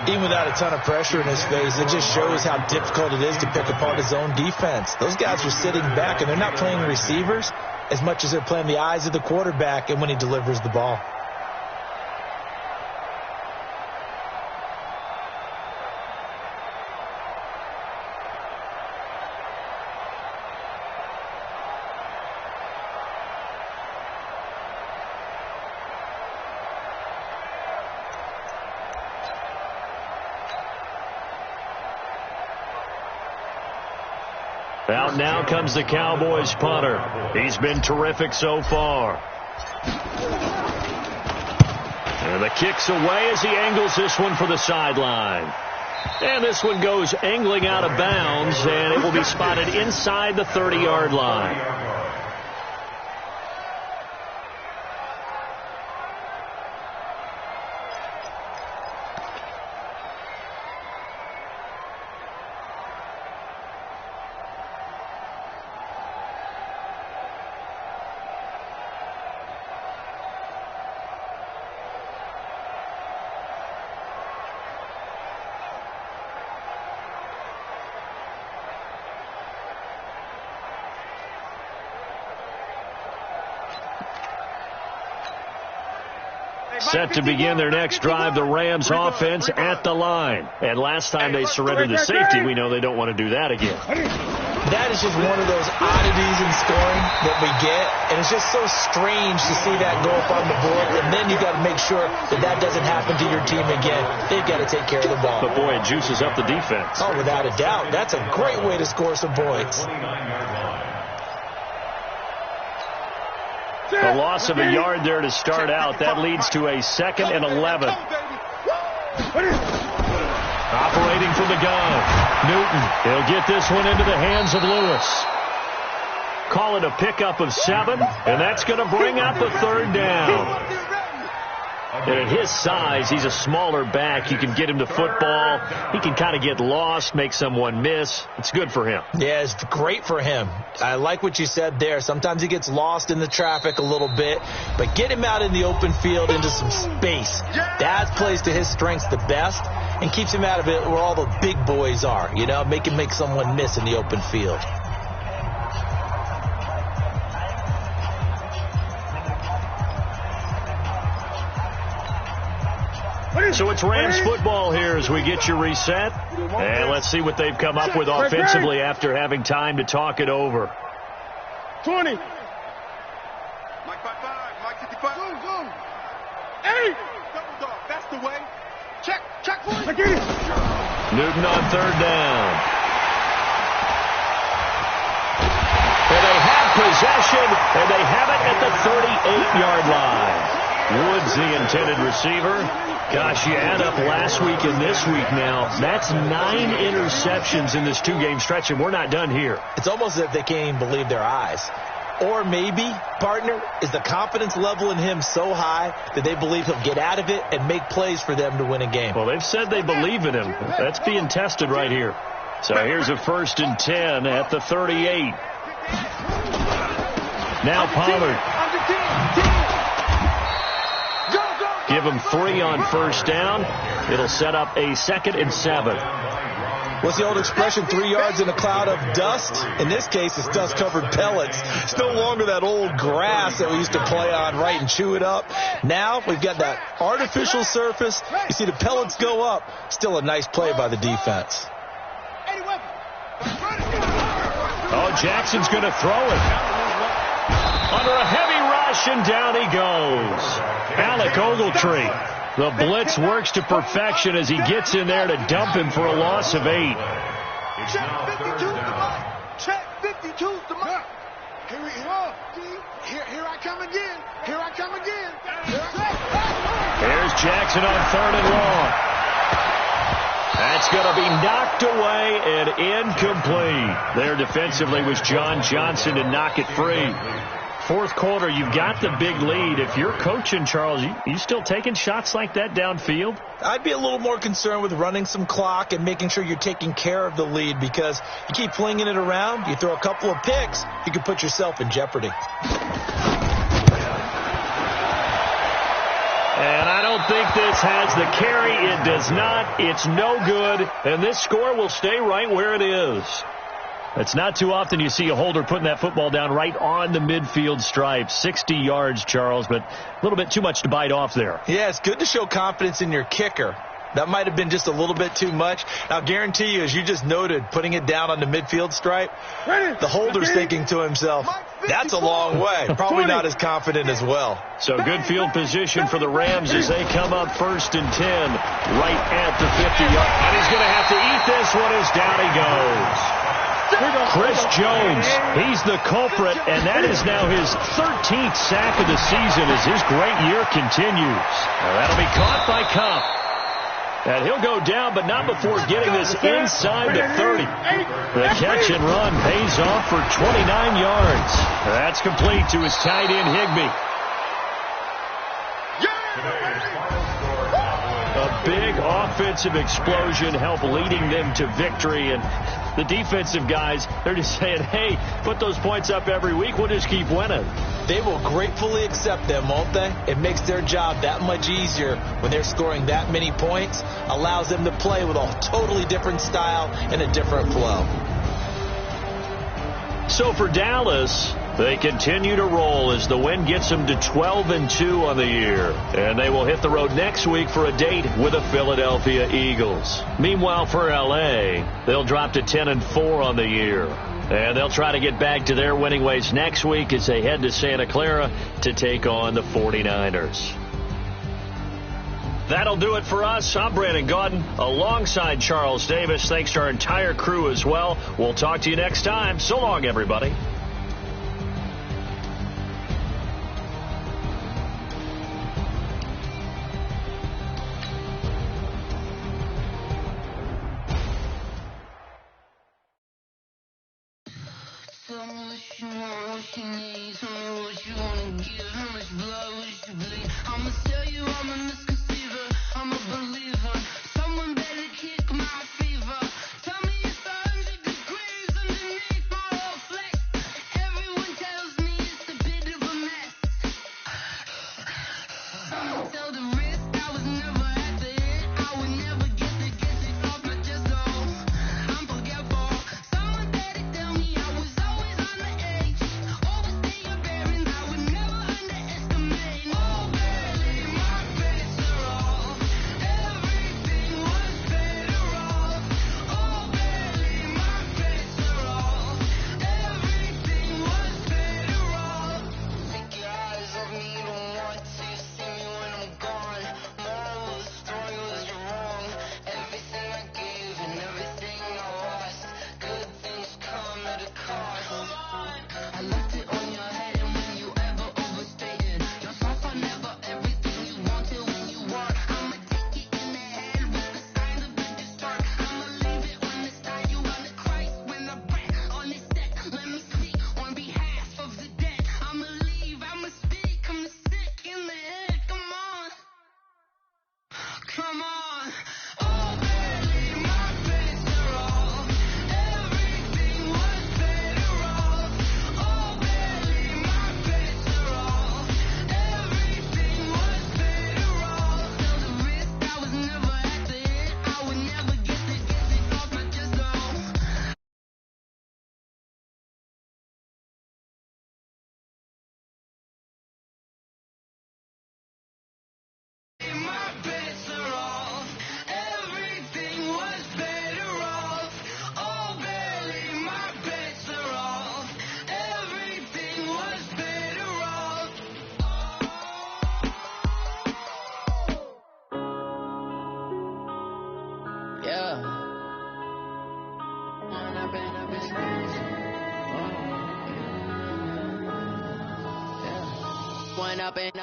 Even without a ton of pressure in his face, it just shows how difficult it is to pick apart his own defense. Those guys are sitting back, and they're not playing receivers. as much as they're playing the eyes of the quarterback and when he delivers the ball. Out now comes the Cowboys punter. He's been terrific so far. And the kick's away as he angles this one for the sideline. And this one goes angling out of bounds, and it will be spotted inside the 30-yard line. Set to begin their next drive, the Rams offense at the line. And last time they surrendered to safety, we know they don't want to do that again. That is just one of those oddities in scoring that we get. And it's just so strange to see that go up on the board. And then you got to make sure that that doesn't happen to your team again. They've got to take care of the ball. But, boy, it juices up the defense. Oh, without a doubt. That's a great way to score some points. A loss of a yard there to start out. That leads to a 2nd and 11. Operating from the gun. Newton. He'll get this one into the hands of Lewis. Call it a pickup of 7, and that's going to bring up the 3rd down. And at his size, he's a smaller back. You can get him to football. He can kind of get lost, make someone miss. It's good for him. Yeah, it's great for him. I like what you said there. Sometimes he gets lost in the traffic a little bit, but get him out in the open field into some space. That plays to his strengths the best and keeps him out of it where all the big boys are. You know, make him make someone miss in the open field. So it's Rams football here as we get you reset. And let's see what they've come up with offensively after having time to talk it over. 20. Mike 55. Mike 55. Zoom. 8. Double dog. That's the way. Check for it. Newton on 3rd down. And they have possession, and they have it at the 38-yard line. Woods the intended receiver. Gosh, you add up last week and this week now. That's 9 interceptions in this 2-game stretch, and we're not done here. It's almost as if they can't even believe their eyes. Or maybe, partner, is the confidence level in him so high that they believe he'll get out of it and make plays for them to win a game. Well, they've said they believe in him. That's being tested right here. So here's a 1st and 10 at the 38. Now Pollard. Give him 3 on 1st down. It'll set up a 2nd and 7. What's the old expression, 3 yards in a cloud of dust? In this case, it's dust-covered pellets. It's no longer that old grass that we used to play on, right, and chew it up. Now we've got that artificial surface. You see the pellets go up. Still a nice play by the defense. Oh, Jackson's going to throw it. Under a heavy rush, and down he goes. Alec Ogletree. The blitz works to perfection as he gets in there to dump him for a loss of 8. Check 52's the mark. Check 52's the mark. Here we go. Here I come again. Here I come again. Here's Jackson on 3rd and long. That's going to be knocked away and incomplete. There defensively was John Johnson to knock it free. 4th quarter, you've got the big lead. If you're coaching, Charles, you still taking shots like that downfield? I'd be a little more concerned with running some clock and making sure you're taking care of the lead, because you keep flinging it around, you throw a couple of picks, you can put yourself in jeopardy. And I don't think this has the carry. It does not. It's no good. And this score will stay right where it is. It's not too often you see a holder putting that football down right on the midfield stripe. 60 yards, Charles, but a little bit too much to bite off there. Yeah, it's good to show confidence in your kicker. That might have been just a little bit too much. I'll guarantee you, as you just noted, putting it down on the midfield stripe, the holder's thinking to himself, that's a long way. Probably not as confident as well. So good field position for the Rams as they come up 1st and 10 right at the 50-yard. And he's going to have to eat this one as down he goes. Chris Jones, he's the culprit, and that is now his 13th sack of the season as his great year continues. Now that'll be caught by Cup. And he'll go down, but not before getting this inside the 30. The catch and run pays off for 29 yards. That's complete to his tight end, Higbee. A big offensive explosion helped leading them to victory. And the defensive guys, they're just saying, hey, put those points up every week. We'll just keep winning. They will gratefully accept them, won't they? It makes their job that much easier when they're scoring that many points. Allows them to play with a totally different style and a different flow. So for Dallas, they continue to roll as the win gets them to 12-2 on the year. And they will hit the road next week for a date with the Philadelphia Eagles. Meanwhile, for L.A., they'll drop to 10-4 on the year. And they'll try to get back to their winning ways next week as they head to Santa Clara to take on the 49ers. That'll do it for us. I'm Brandon Gaudin alongside Charles Davis. Thanks to our entire crew as well. We'll talk to you next time. So long, everybody. I'ma tell you I'm a misconceiver, I'm a believer. Someone better kick my fever. Tell me it's 100 degrees underneath my whole flesh. Everyone tells me it's a bit of a mess. Someone tell the risk I was never at the hit. I would never get it off my chest, though. I'm forgetful. Someone better tell me I was always on the edge. Overstay your bearings, I would never underestimate.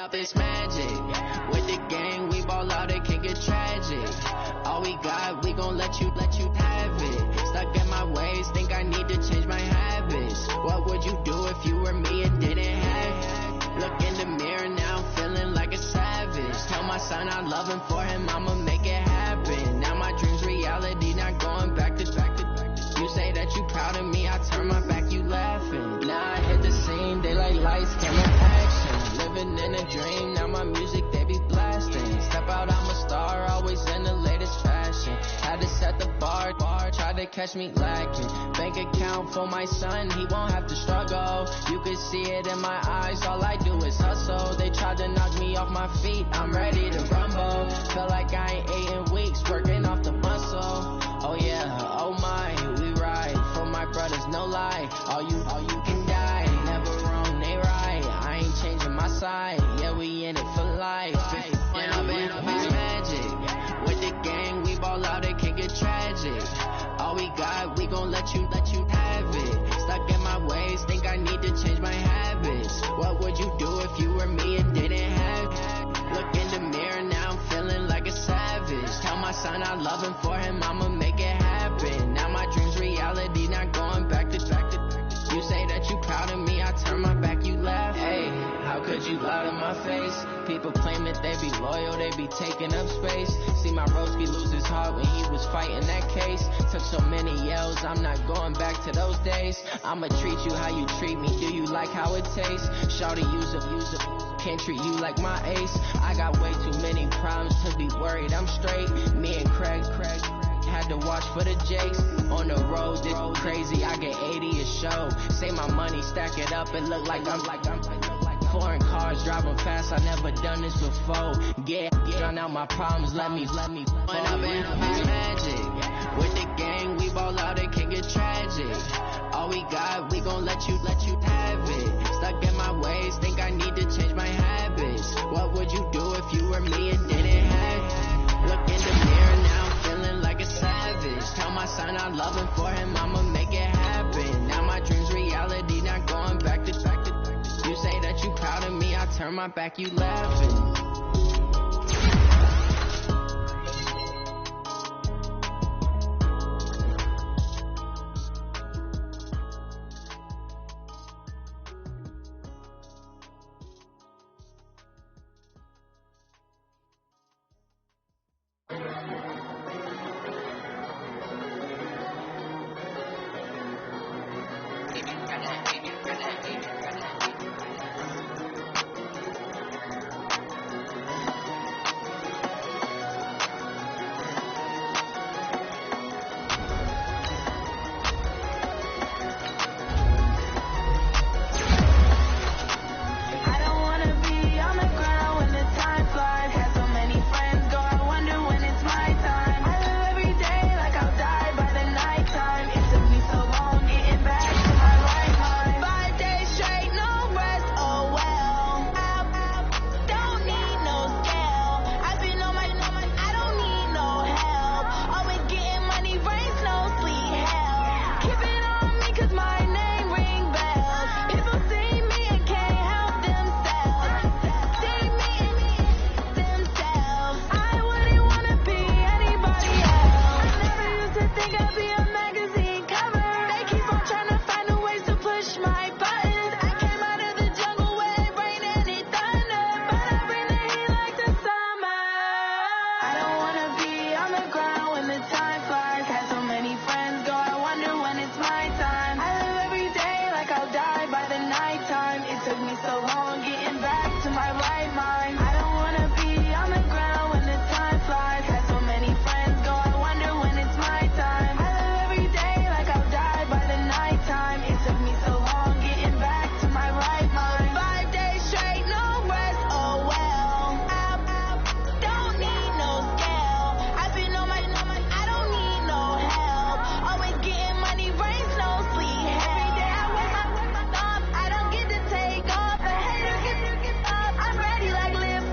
Up is magic. With the gang, we ball out, it can get tragic. All we got, we gon' let you have it. Stuck in my ways, think I need to change my habits. What would you do if you were me and didn't have it? Look in the mirror now, I'm feeling like a savage. Tell my son I love him, for him I'ma make it happen. Now my dream's reality, not going back to. You say that you proud of me, I turn my back, you laughing. Now I hit the scene, daylight lights, camera action. Living in a dream, now my music, they be blasting. Step out, I'm a star, always in the latest fashion. Had to set the bar, try to catch catch me lacking. Bank account for my son, he won't have to struggle. You can see it in my eyes, all I do is hustle. They tried to knock me off my feet, I'm ready to rumble. Feel like I ain't ate in weeks, working off the muscle. Oh yeah, oh my, we ride for my brothers, no lie. All you can die, never wrong, they right. I ain't changing my side, yeah, we in it for life. And I've been magic. With the gang, we ball out, it can get tragic. All we got, we gon' let you have it. Stuck in my ways, think I need to change my habits. What would you do if you were me and didn't have it? Look in the mirror, now I'm feeling like a savage. Tell my son I love him, for him I'ma make it happen. Now my dream's reality, not going back to. You say that you proud of me, I turn my back, you laugh. Hey, how could you lie to my face? People claim that they be loyal, they be taking up space. See my broski lose his heart when he was fighting that case. Took so many yells, I'm not going back to those days. I'ma treat you how you treat me, do you like how it tastes? Shawty, use up, can't treat you like my ace. I got way too many problems to be worried, I'm straight. Me and Craig had to watch for the Jakes. On the road, this crazy, I get 80 a show. Say my money, stack it up, it look like I'm foreign cars, driving fast, I never done this before. Get drown out my problems, let me When I'm in magic, with the gang, we ball out, it can get tragic. All we got, we gon' let you have it. Stuck in my ways, think I need to change my habits. What would you do if you were me and didn't have it? Look in the mirror, now I'm feeling like a savage. Tell my son I love him, for him I'ma make it happen. Now my dream's reality, not going back to. You say that you proud of me, I turn my back, you laughing. Live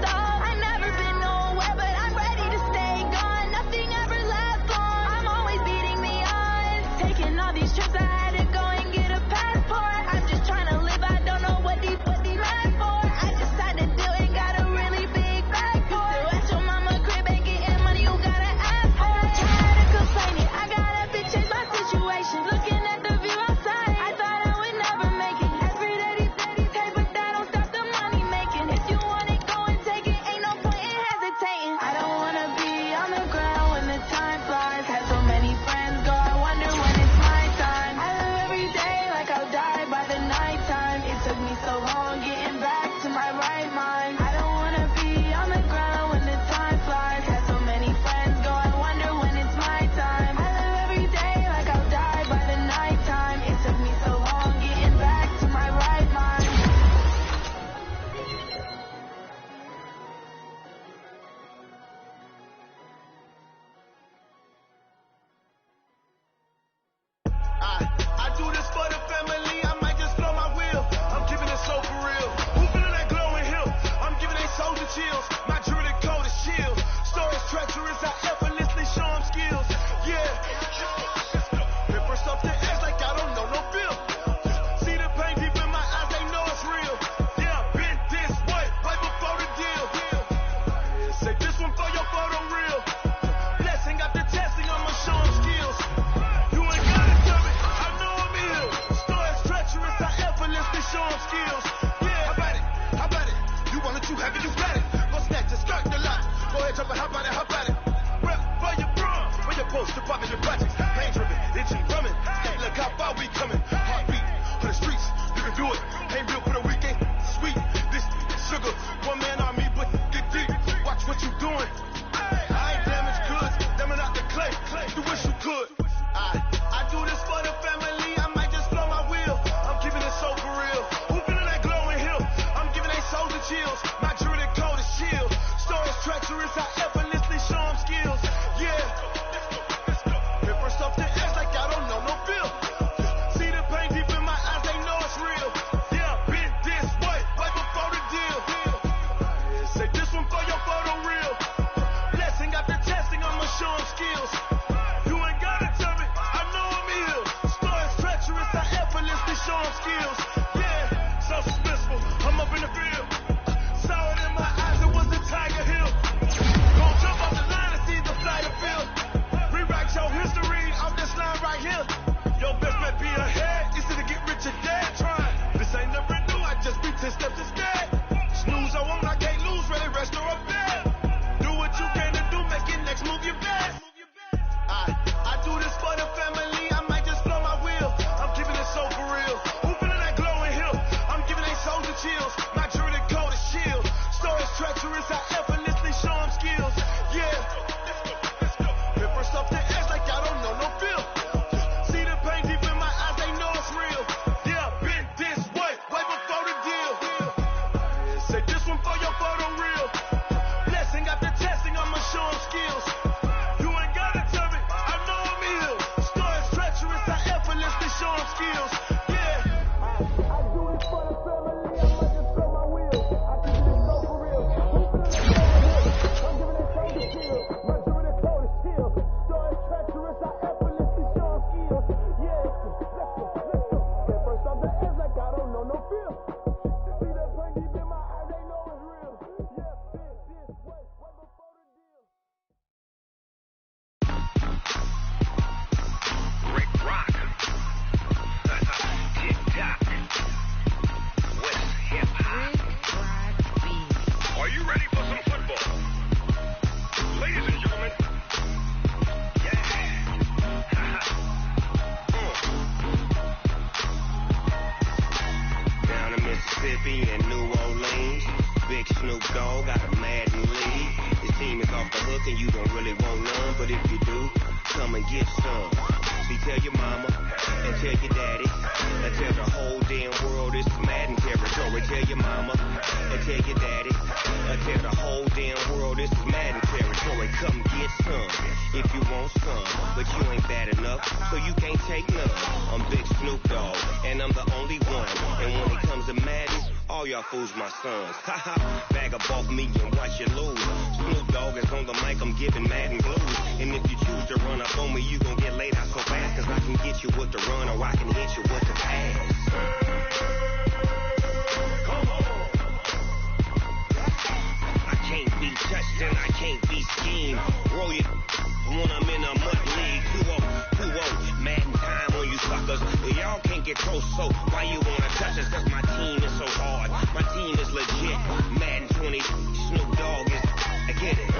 one man army, but get deep. Watch what you doing. I ain't damaged goods, damn out the clay. You wish you could. I do this for the family. I might just blow my wheel. I'm keeping it so for real. Who feeling that glowing hill? I'm giving they souls the chills. My jewelry cold as shield. Stories treacherous, I effortlessly show them skills. Yeah. Hit first off the edge like I don't know no feel. See the pain deep in my eyes, they know it's real. Yeah, been this way, right before the deal. Say this one for your photo reel. Blessing got the testing, I'ma show them skills. You ain't gotta tell me, I know I'm ill. Stories treacherous, I effortlessly show them skills. Yeah, so suspenseful, I'm up in the field. Saw it in my eyes, it was the Tiger Hill. Gon' jump off the line and see the flight of field. Rewrite your history off this line right here. Your best bet be ahead, easy to get rich or dead. Trying, this ain't never new, I just be 10 steps instead. Snooze, I won't, I can't lose, ready, rest or up bed. Do what you can to do, make it next move your best. I do this for the family, I might just blow my wheel. I'm keeping it so for real. Who feeling that glowing hill? I'm giving they souls the chills. My jewelry cold as shield. Stories treacherous, I effortlessly show them skills. Yeah. Hit first off the edge like I don't know no feel. See the pain deep in my eyes, they know it's real. Yeah, been this way, way before the deal. Say this one for your photo reel. Blessing got the testing, I'ma show them skills. You ain't gotta tell me, I know I'm ill. Stories treacherous, I effortlessly show them skills. Yeah. I do this for the family, I might just blow my wheel. I keep it so for real. I'm giving it so to shield. My jewelry cold as shield. Stories treacherous, I effortlessly show them skills. Yeah, let's go. Get first off the edge like I don't know no feel. See that pain deep in my eyes, they know it's real. Yeah, this way, way before the deal. Rick Rock. TikTok. West Hip Hop. Are you ready for some football? Ladies and gentlemen. Yeah. Down in Mississippi and New Orleans, Big Snoop Dogg got a Madden lead. His team is off the hook and you don't really want none, but if you do, come and get some. See, tell your mama and tell your daddy and tell the whole damn world it's Madden territory. Tell your mama and tell your daddy and tell the whole damn world it's Madden territory. Come get some if you want some, but you ain't bad enough, so you can't take none. I'm Big Snoop Dogg and I'm the only one, and when it comes to Madden, all y'all fools my sons. Haha, bag up off me and watch you lose. Snoop Dogg is on the mic, I'm giving Madden blues. And if you choose to run up on me, you gon' get laid out so fast, cause I can get you with the run or I can hit you with the pass. Come on. I can't be touched and I can't be schemed. Roll it when I'm in a mud league. 2-0, Madden time on you suckers. Y'all can't get close, so why you wanna touch us? Cause my team is so hard. My team is legit. Madden 20, Snoop Dogg is, I get it.